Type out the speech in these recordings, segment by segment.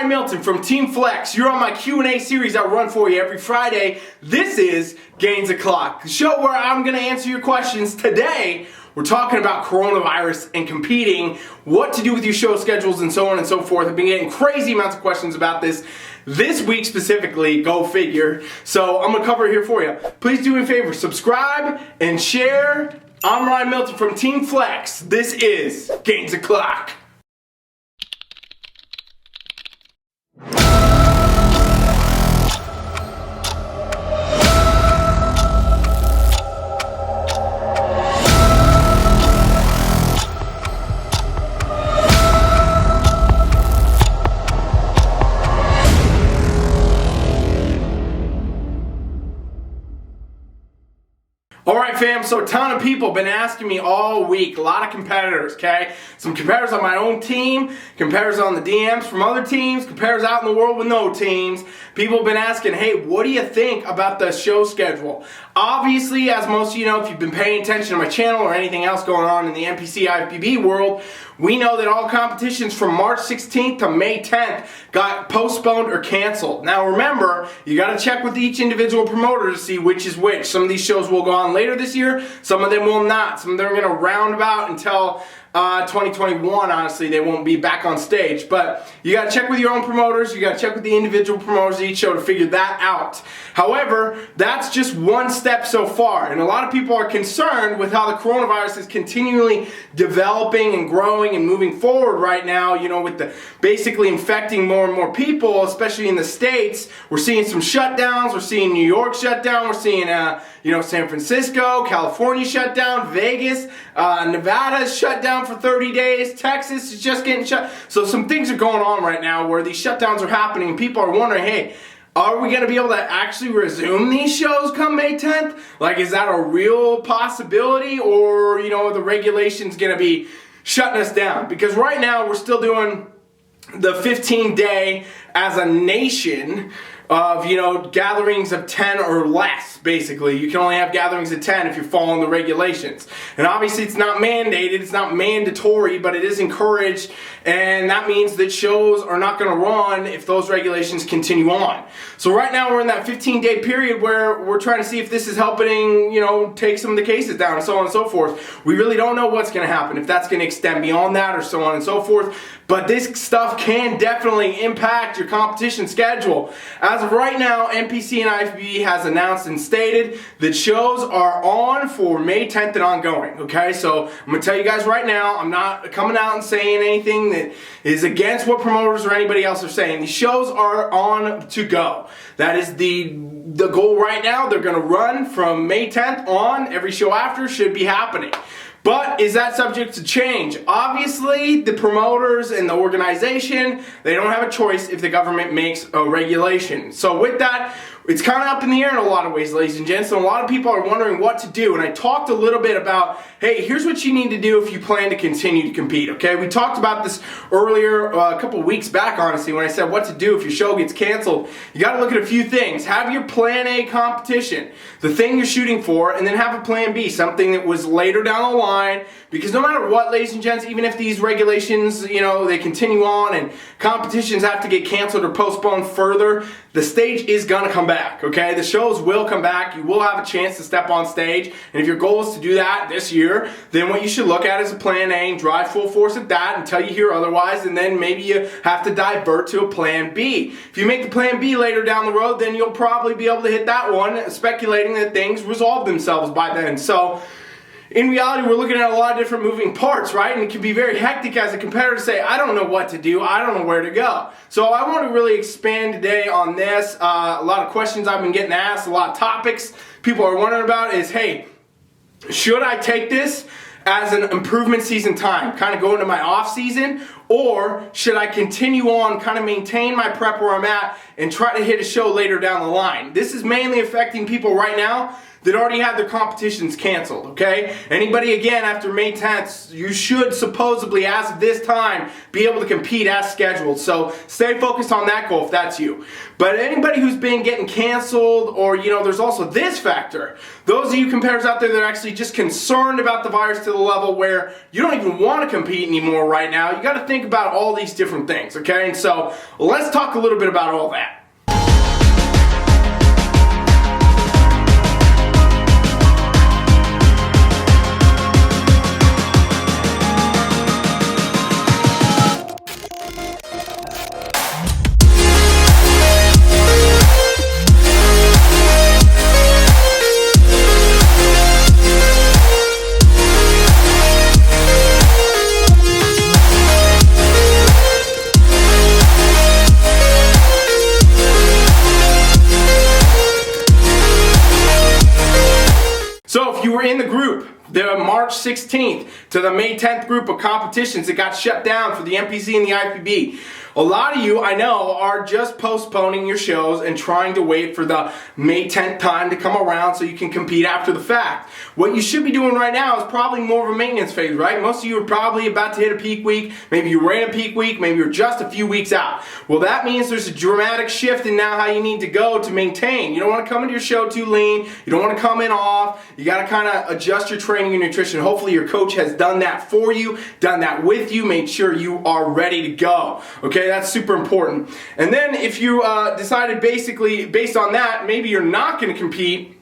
Milton from Team Flex. You're on my Q&A series I run for you every Friday. This is Gainz O'Clock, the show where I'm going to answer your questions. Today, we're talking about coronavirus and competing, what to do with your show schedules, and so on and so forth. I've been getting crazy amounts of questions about this week specifically, go figure. So I'm going to cover it here for you. Please do me a favor, subscribe and share. I'm Ryan Milton from Team Flex. This is Gainz O'Clock. Alright fam, so a ton of people have been asking me all week, a lot of competitors, okay? Some competitors on my own team, competitors on the DMs from other teams, competitors out in the world with no teams. People have been asking, hey, what do you think about the show schedule? Obviously, as most of you know, if you've been paying attention to my channel or anything else going on in the NPC IFBB world, we know that all competitions from March 16th to May 10th got postponed or canceled. Now remember, you got to check with each individual promoter to see which is which. Some of these shows will go on later this year, some of them will not. Some of them are going to round about until 2021, honestly, they won't be back on stage. But you got to check with your own promoters, you got to check with the individual promoters of each show to figure that out. However, that's just one step so far, and a lot of people are concerned with how the coronavirus is continually developing and growing and moving forward right now, you know, with the basically infecting more and more people, especially in the States. We're seeing some shutdowns, we're seeing New York shut down, we're seeing San Francisco, California shut down, Vegas, Nevada is shut down for 30 days, Texas is just getting shut. So some things are going on right now where these shutdowns are happening and people are wondering, hey, are we going to be able to actually resume these shows come May 10th? Like, is that a real possibility, or, you know, the regulations going to be shutting us down? Because right now we're still doing the 15-day as a nation of, you know, gatherings of 10 or less, basically. You can only have gatherings of 10 if you're following the regulations. And obviously it's not mandated, it's not mandatory, but it is encouraged, and that means that shows are not going to run if those regulations continue on. So right now we're in that 15-day period where we're trying to see if this is helping, you know, take some of the cases down and so on and so forth. We really don't know what's going to happen, if that's going to extend beyond that or so on and so forth. But this stuff can definitely impact your competition schedule. As of right now, NPC and IFBB has announced and stated that shows are on for May 10th and ongoing, okay? So I'm going to tell you guys right now, I'm not coming out and saying anything that is against what promoters or anybody else are saying. These shows are on to go. That is the goal right now. They're going to run from May 10th on. Every show after should be happening. But is that subject to change? Obviously, the promoters and the organization, they don't have a choice if the government makes a regulation. So with that, it's kind of up in the air in a lot of ways, ladies and gents, and a lot of people are wondering what to do. And I talked a little bit about, hey, here's what you need to do if you plan to continue to compete, okay? We talked about this earlier, a couple weeks back, honestly, when I said what to do if your show gets canceled. You got to look at a few things. Have your plan A competition, the thing you're shooting for, and then have a plan B, something that was later down the line, because no matter what, ladies and gents, even if these regulations, you know, they continue on and competitions have to get canceled or postponed further, the stage is going to come back, okay? The shows will come back. You will have a chance to step on stage, and if your goal is to do that this year, then what you should look at is a plan A and drive full force at that until you hear otherwise, and then maybe you have to divert to a plan B. If you make the plan B later down the road, then you'll probably be able to hit that one, speculating that things resolve themselves by then. So in reality, we're looking at a lot of different moving parts, right? And it can be very hectic as a competitor to say, I don't know what to do, I don't know where to go. So I want to really expand today on this. A lot of questions I've been getting asked, a lot of topics people are wondering about is, hey, should I take this as an improvement season time, kind of go into my off season, or should I continue on, kind of maintain my prep where I'm at and try to hit a show later down the line? This is mainly affecting people right now that already had their competitions canceled, okay? Anybody, again, after May 10th, you should supposedly, as of this time, be able to compete as scheduled. So stay focused on that goal if that's you. But anybody who's been getting canceled, or, there's also this factor. Those of you competitors out there that are actually just concerned about the virus to the level where you don't even want to compete anymore right now, you got to think about all these different things, okay? And so let's talk a little bit about all that. So if you were in the group, the March 16th to the May 10th group of competitions that got shut down for the NPC and the IPB, a lot of you, I know, are just postponing your shows and trying to wait for the May 10th time to come around so you can compete after the fact. What you should be doing right now is probably more of a maintenance phase, right? Most of you are probably about to hit a peak week. Maybe you were in a peak week. Maybe you're just a few weeks out. Well, that means there's a dramatic shift in now how you need to go to maintain. You don't want to come into your show too lean. You don't want to come in off. You got to kind of adjust your training and nutrition. Hopefully your coach has done that for you, done that with you, made sure you are ready to go. Okay, that's super important. And then if you decided basically based on that, maybe you're not going to compete,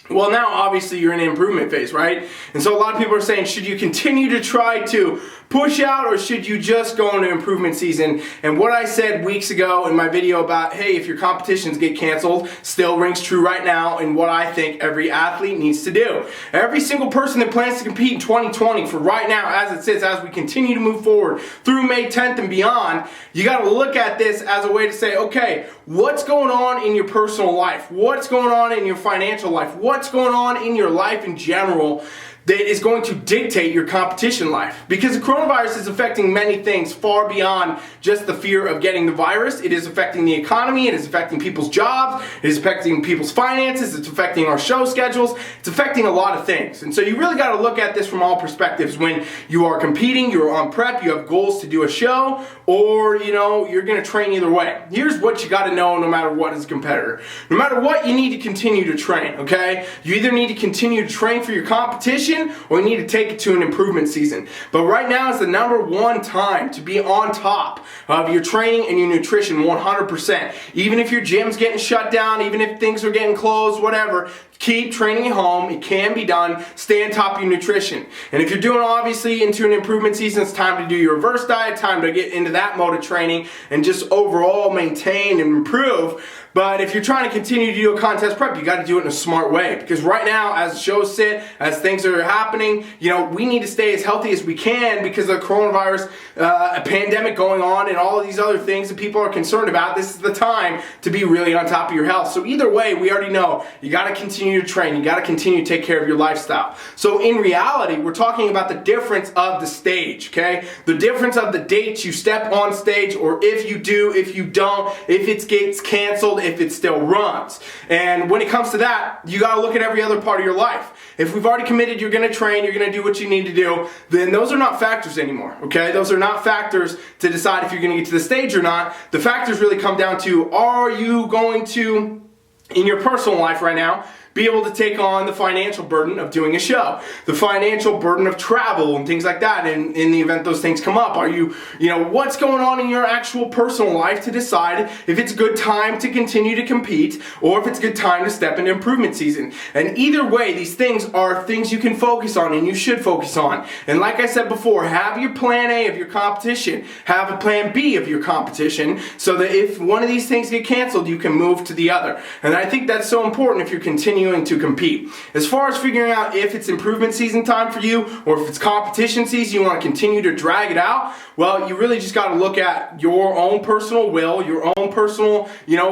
well, now obviously you're in an improvement phase, right? And so a lot of people are saying, should you continue to try to push out, or should you just go into improvement season? And what I said weeks ago in my video about, hey, if your competitions get canceled, still rings true right now, and what I think every athlete needs to do. Every single person that plans to compete in 2020, for right now, as it sits, as we continue to move forward through May 10th and beyond, you got to look at this as a way to say, okay, what's going on in your personal life? What's going on in your financial life? What's going on in your life in general that is going to dictate your competition life? Because the coronavirus is affecting many things far beyond just the fear of getting the virus. It is affecting the economy, it is affecting people's jobs, it is affecting people's finances, it's affecting our show schedules, it's affecting a lot of things. And so you really got to look at this from all perspectives. When you are competing, you're on prep, you have goals to do a show, or you're going to train either way. Here's what you got to know no matter what as a competitor. No matter what, you need to continue to train, okay? You either need to continue to train for your competition, or you need to take it to an improvement season. But right now is the number one time to be on top of your training and your nutrition 100%. Even if your gym's getting shut down, even if things are getting closed, whatever, keep training at home. It can be done. Stay on top of your nutrition. And if you're doing obviously into an improvement season, it's time to do your reverse diet, time to get into that mode of training and just overall maintain and improve. But if you're trying to continue to do a contest prep, you got to do it in a smart way. Because right now, as shows sit, as things are happening, we need to stay as healthy as we can because of the coronavirus, a pandemic going on, and all of these other things that people are concerned about. This is the time to be really on top of your health. So either way, we already know you got to continue to train. You got to continue to take care of your lifestyle. So in reality, we're talking about the difference of the stage, okay? The difference of the dates you step on stage, or if you do, if you don't, if it gets canceled, if it still runs. And when it comes to that, you got to look at every other part of your life. If we've already committed, you're going to train, you're going to do what you need to do, then those are not factors anymore, okay? Those are not factors to decide if you're going to get to the stage or not. The factors really come down to, are you going to, in your personal life right now, be able to take on the financial burden of doing a show, the financial burden of travel and things like that, and in the event those things come up, are you, what's going on in your actual personal life to decide if it's a good time to continue to compete or if it's a good time to step into improvement season. And either way, these things are things you can focus on and you should focus on. And like I said before, have your plan A of your competition, have a plan B of your competition, so that if one of these things get canceled, you can move to the other. And I think that's so important if you're continuing to compete. As far as figuring out if it's improvement season time for you or if it's competition season, you want to continue to drag it out, well, you really just got to look at your own personal will, your own personal,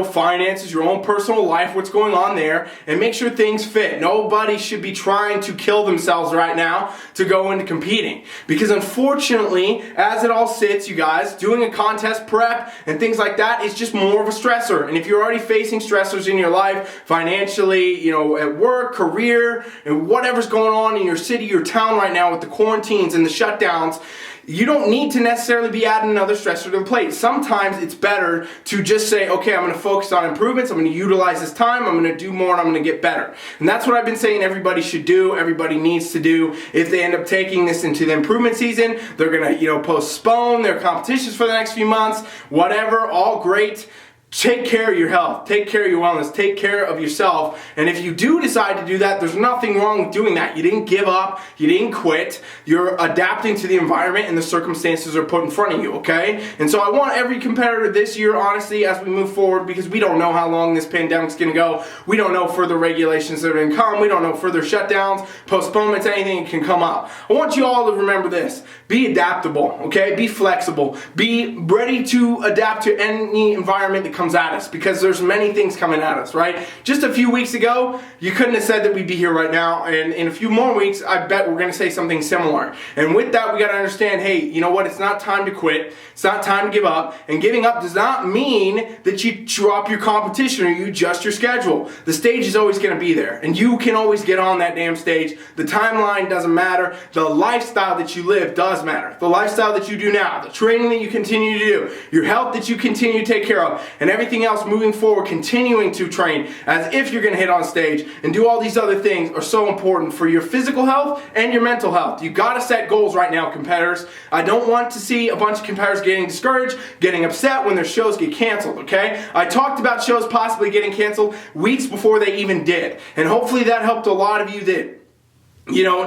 finances, your own personal life, what's going on there, and make sure things fit. Nobody should be trying to kill themselves right now to go into competing. Because unfortunately, as it all sits, you guys, doing a contest prep and things like that is just more of a stressor. And if you're already facing stressors in your life, financially, at work, career, and whatever's going on in your city or town right now with the quarantines and the shutdowns, you don't need to necessarily be adding another stressor to the plate. Sometimes it's better to just say, okay, I'm going to focus on improvements, I'm going to utilize this time, I'm going to do more, and I'm going to get better. And that's what I've been saying everybody should do, everybody needs to do. If they end up taking this into the improvement season, they're going to, postpone their competitions for the next few months, whatever, all great. Take care of your health, take care of your wellness, take care of yourself. And if you do decide to do that, there's nothing wrong with doing that. You didn't give up, you didn't quit. You're adapting to the environment and the circumstances are put in front of you, okay? And so I want every competitor this year, honestly, as we move forward, because we don't know how long this pandemic's gonna go. We don't know further regulations that are gonna come. We don't know further shutdowns, postponements, anything can come up. I want you all to remember this. Be adaptable, okay? Be flexible. Be ready to adapt to any environment that comes at us, because there's many things coming at us, right? Just a few weeks ago, you couldn't have said that we'd be here right now, and in a few more weeks, I bet we're going to say something similar. And with that, we got to understand, hey, you know what? It's not time to quit. It's not time to give up. And giving up does not mean that you drop your competition or you adjust your schedule. The stage is always going to be there, and you can always get on that damn stage. The timeline doesn't matter. The lifestyle that you live does matter. The lifestyle that you do now, the training that you continue to do, your health that you continue to take care of, and everything else moving forward, continuing to train as if you're going to hit on stage and do all these other things are so important for your physical health and your mental health. You got to set goals right now, competitors. I don't want to see a bunch of competitors getting discouraged, getting upset when their shows get canceled, okay? I talked about shows possibly getting canceled weeks before they even did, and hopefully that helped a lot of you that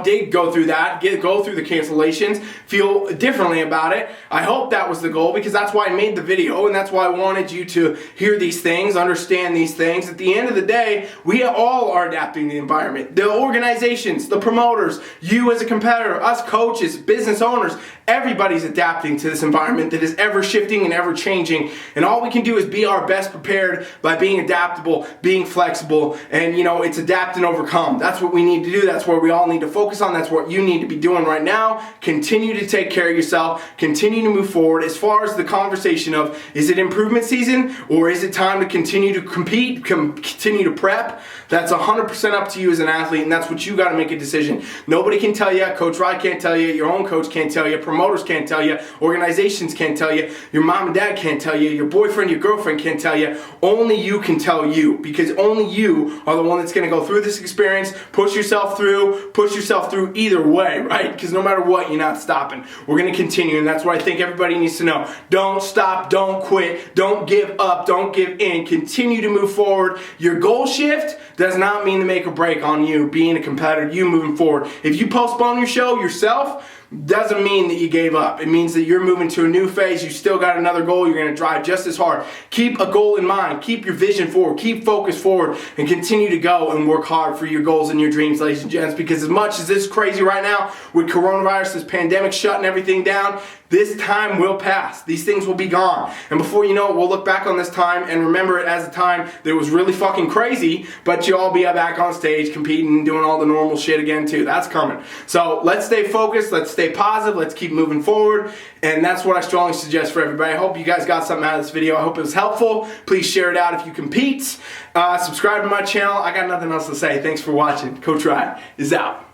did go through that, go through the cancellations, feel differently about it. I hope that was the goal, because that's why I made the video, and that's why I wanted you to hear these things, understand these things. At the end of the day, we all are adapting to the environment. The organizations, the promoters, you as a competitor, us coaches, business owners, everybody's adapting to this environment that is ever shifting and ever changing. And all we can do is be our best prepared by being adaptable, being flexible, and it's adapt and overcome. That's what we need to do. That's where we all need to focus on. That's what you need to be doing right now. Continue to take care of yourself. Continue to move forward. As far as the conversation of, is it improvement season or is it time to continue to compete, continue to prep? That's 100% up to you as an athlete, and that's what you got to make a decision. Nobody can tell you. Coach Rye can't tell you. Your own coach can't tell you. Promoters can't tell you. Organizations can't tell you. Your mom and dad can't tell you. Your boyfriend, your girlfriend can't tell you. Only you can tell you, because only you are the one that's going to go through this experience, push yourself through either way, right? Because no matter what, you're not stopping. We're going to continue, and that's what I think everybody needs to know. Don't stop, don't quit, don't give up, don't give in. Continue to move forward. Your goal shift does not mean to make or break on you being a competitor, you moving forward. If you postpone your show yourself, doesn't mean that you gave up. It means that you're moving to a new phase. You still got another goal. You're going to drive just as hard. Keep a goal in mind. Keep your vision forward. Keep focus forward, and continue to go and work hard for your goals and your dreams, ladies and gents, because as much as this is crazy right now with coronavirus, this pandemic shutting everything down, this time will pass. These things will be gone. And before you know it, we'll look back on this time and remember it as a time that was really fucking crazy, but you'll all be back on stage competing and doing all the normal shit again too. That's coming. So let's stay focused. Let's stay positive. Let's keep moving forward. And that's what I strongly suggest for everybody. I hope you guys got something out of this video. I hope it was helpful. Please share it out if you compete. Subscribe to my channel. I got nothing else to say. Thanks for watching. Coach Rye is out.